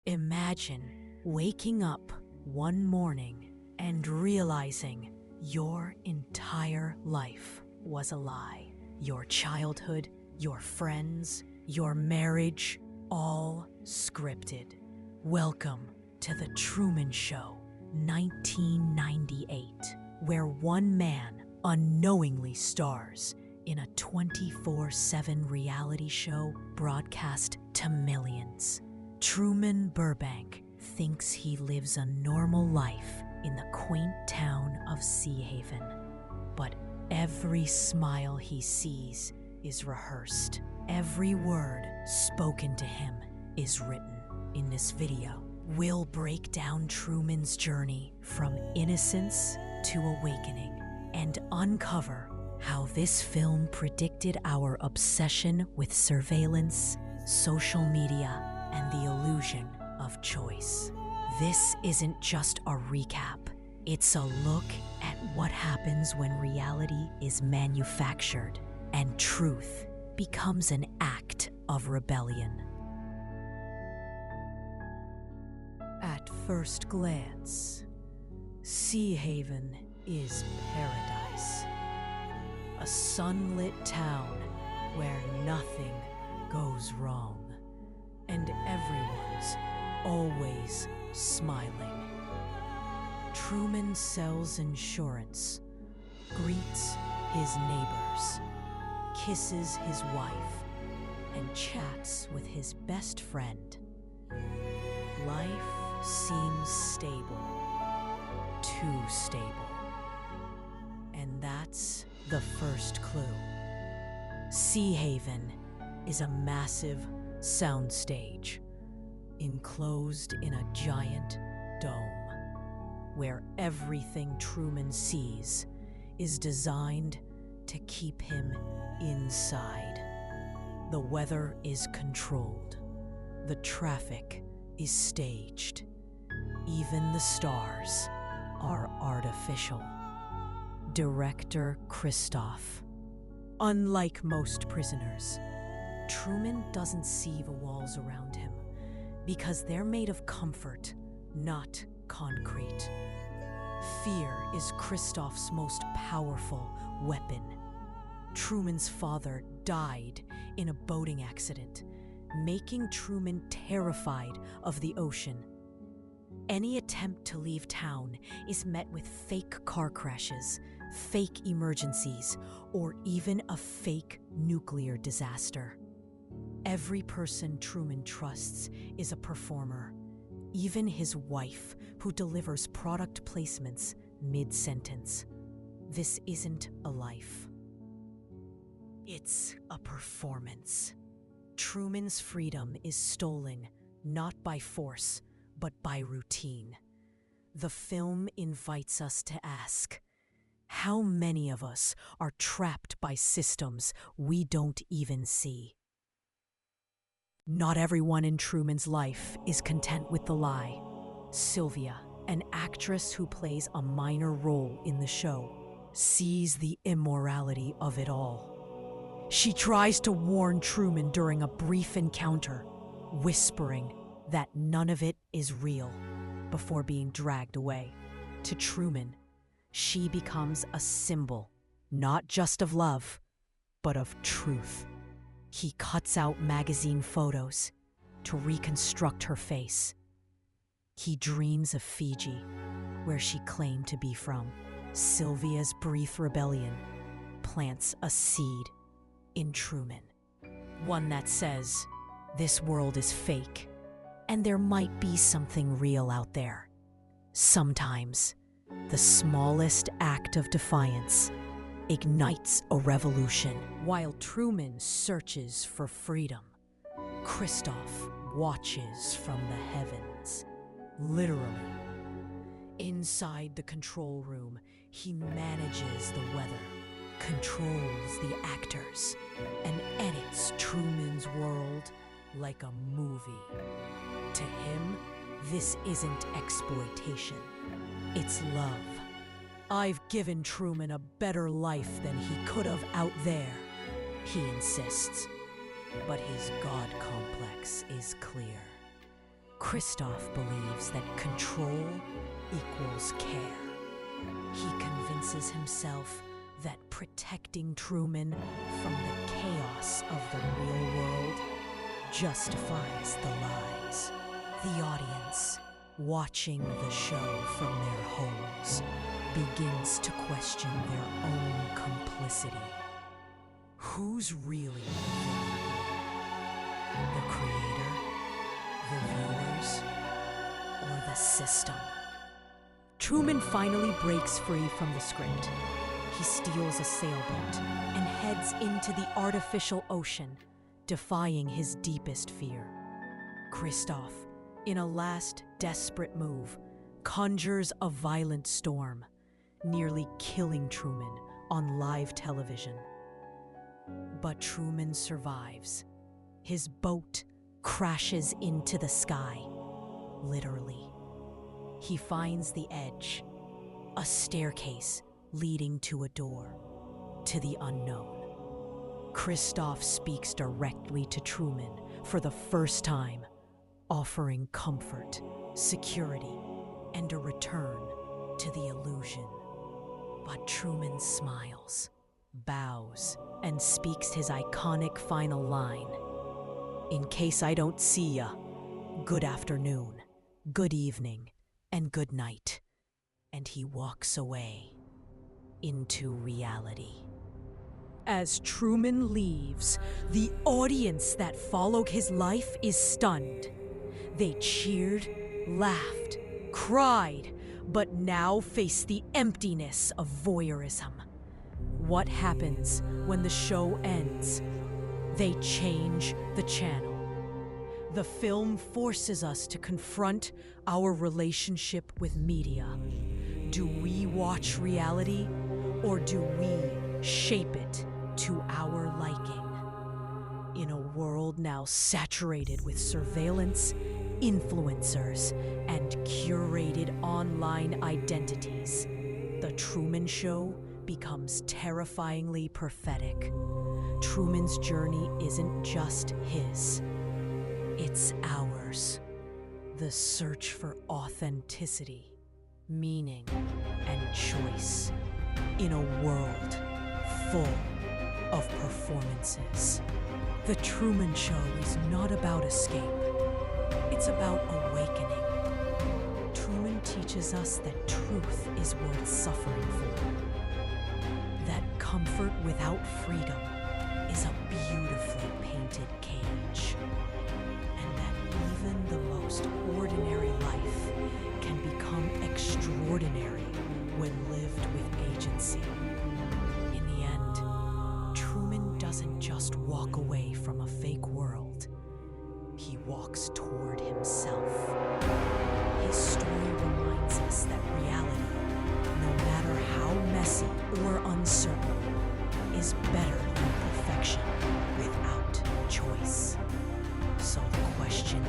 Imagine waking up one morning and realizing your entire life was a lie. Your childhood, your friends, your marriage, all scripted. Welcome to the Truman Show, 1998, where one man unknowingly stars in a 24/7 reality show broadcast to millions. Truman Burbank thinks he lives a normal life in the quaint town of Sea Haven. But every smile he sees is rehearsed. Every word spoken to him is written. In this video, we'll break down Truman's journey from innocence to awakening and uncover how this film predicted our obsession with surveillance, social media, and the illusion of choice. This isn't just a recap. It's a look at what happens when reality is manufactured and truth becomes an act of rebellion. At first glance, Sea Haven is paradise. A sunlit town where nothing goes wrong and everyone's always smiling. Truman sells insurance, greets his neighbors, kisses his wife, and chats with his best friend. Life seems stable, too stable. And that's the first clue. Sea Haven is a massive soundstage enclosed in a giant dome where everything Truman sees is designed to keep him inside. The weather is controlled. The traffic is staged. Even the stars are artificial. Director Christof. Unlike most prisoners, Truman doesn't see the walls around him because they're made of comfort, not concrete. Fear is Christof's most powerful weapon. Truman's father died in a boating accident, making Truman terrified of the ocean. Any attempt to leave town is met with fake car crashes, fake emergencies, or even a fake nuclear disaster. Every person Truman trusts is a performer, even his wife, who delivers product placements mid-sentence. This isn't a life. It's a performance. Truman's freedom is stolen not by force, but by routine. The film invites us to ask, how many of us are trapped by systems we don't even see? Not everyone in Truman's life is content with the lie. Sylvia, an actress who plays a minor role in the show, sees the immorality of it all. She tries to warn Truman during a brief encounter, whispering that none of it is real, before being dragged away. To Truman, she becomes a symbol, not just of love, but of truth. He cuts out magazine photos to reconstruct her face. He dreams of Fiji, where she claimed to be from. Sylvia's brief rebellion plants a seed in Truman, one that says, this world is fake, and there might be something real out there. Sometimes, the smallest act of defiance ignites a revolution. While Truman searches for freedom, Christof watches from the heavens, literally. Inside the control room, he manages the weather, controls the actors, and edits Truman's world like a movie. To him, this isn't exploitation, it's love. I've given Truman a better life than he could have out there, he insists. But his God complex is clear. Christoph believes that control equals care. He convinces himself that protecting Truman from the chaos of the real world justifies the lies. The audience, watching the show from their homes, begins to question their own complicity. Who's really the villain? The creator, the viewers, or the system? Truman finally breaks free from the script. He steals a sailboat and heads into the artificial ocean, defying his deepest fear. Christoph, in a last desperate move, conjures a violent storm, nearly killing Truman on live television. But Truman survives. His boat crashes into the sky, literally. He finds the edge, a staircase leading to a door, to the unknown. Christoph speaks directly to Truman for the first time, offering comfort, security, and a return to the illusion. But Truman smiles, bows, and speaks his iconic final line. In case I don't see ya, good afternoon, good evening, and good night. And he walks away into reality. As Truman leaves, the audience that followed his life is stunned. They cheered, laughed, cried, but now face the emptiness of voyeurism. What happens when the show ends? They change the channel. The film forces us to confront our relationship with media. Do we watch reality, or do we shape it to our liking? In a world now saturated with surveillance, influencers, and curated online identities, The Truman Show becomes terrifyingly prophetic. Truman's journey isn't just his, it's ours. The search for authenticity, meaning, and choice in a world full of performances. The Truman Show is not about escape. It's about awakening. Truman teaches us that truth is worth suffering for. That comfort without freedom is a beautifully painted cage. And that even the most ordinary life can become extraordinary when lived with agency. In the end, Truman doesn't just walk away from a fake world. He walks toward himself. His story reminds us that reality, no matter how messy or uncertain, is better than perfection without choice. So the question